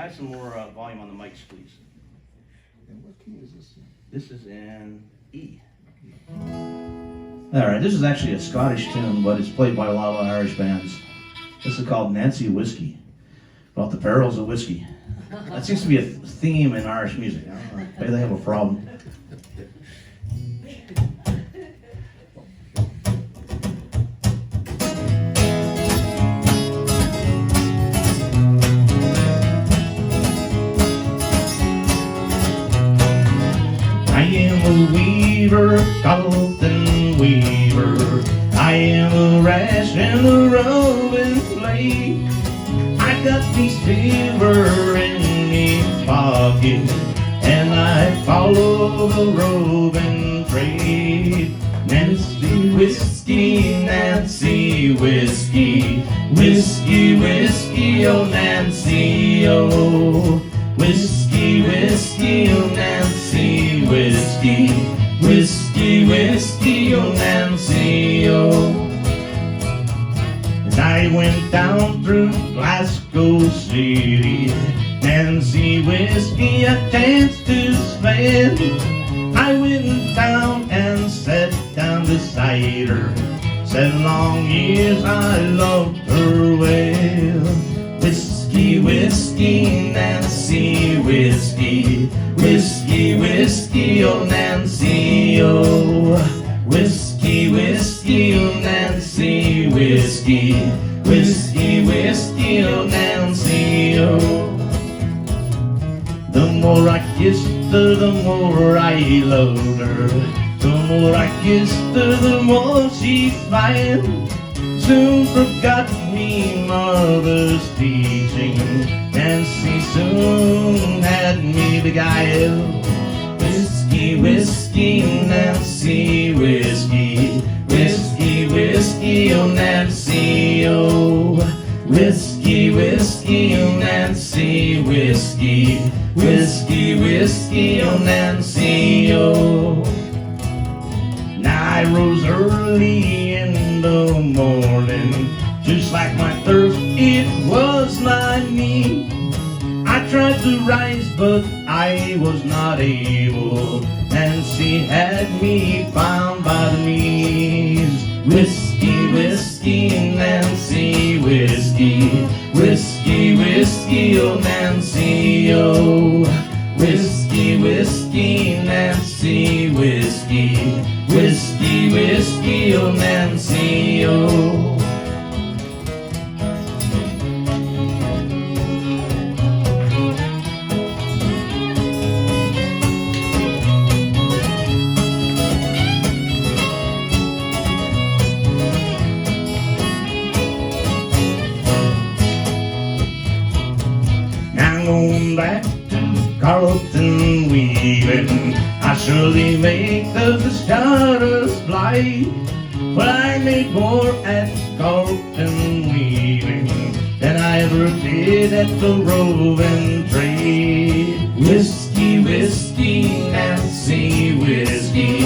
Try some more volume on the mics, please. And what key is this in? This is in E. All right, this is actually a Scottish tune, but it's played by a lot of Irish bands. This is called Nancy Whiskey, about the perils of whiskey. That seems to be a theme in Irish music. I don't know, maybe they have a problem. I am a weaver, Carlton weaver. I am a rash and a roving blade. I got me silver in me pocket, and I follow the roving trade. Nancy whiskey, Nancy whiskey, whiskey, whiskey, oh Nancy, oh. Whiskey, whiskey, oh Nancy, whiskey, whiskey, whiskey, oh Nancy, oh. As I went down through Glasgow City, Nancy whiskey a chance to spend. I went down and sat down beside her, 7 long years I loved her well. Whiskey, whiskey, Nancy, whiskey, whiskey, whiskey, oh Nancy, oh. Whiskey, whiskey, oh Nancy, whiskey, whiskey, whiskey, oh Nancy, oh. The more I kissed her, the more I loved her. The more I kissed her, the more she smiled. Soon forgot me mother's teaching. Nancy soon had me beguiled. Whiskey, whiskey, Nancy, whiskey, whiskey, whiskey, oh Nancy, oh. Whiskey, whiskey, oh Nancy, whiskey, whiskey, whiskey, oh Nancy, oh. Now I rose early in the morning, just like my thirst, it was my need. I tried to rise, but I was not able. Nancy had me bound by the knees. Whiskey, whiskey, Nancy, whiskey, whiskey, whiskey, oh Nancy, oh. Whiskey, whiskey, Nancy, whiskey, whiskey, whiskey, oh Nancy, oh. Now going back to Carlton weaving, I surely make the stars fly. But I made more at Carlton weaving than I ever did at the roving trade. Whiskey, whiskey, Nancy, whiskey,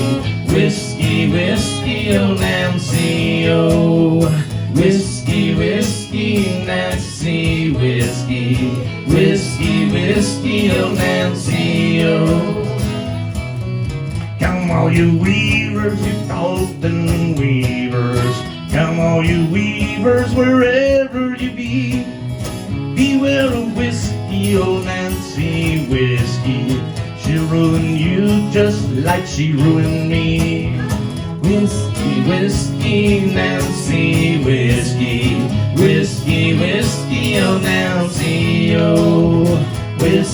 whiskey, whiskey, oh Nancy, oh. Whiskey, whiskey, Nancy, whiskey, whiskey, whiskey, oh Nancy, oh. Come all you weavers, you Carlton weavers. Come all you weavers, wherever you be. Beware of whiskey, oh Nancy, whiskey. She'll ruin you just like she ruined me. Whiskey, whiskey, Nancy, whiskey, whiskey, whiskey, oh Nancy, oh. Whiskey,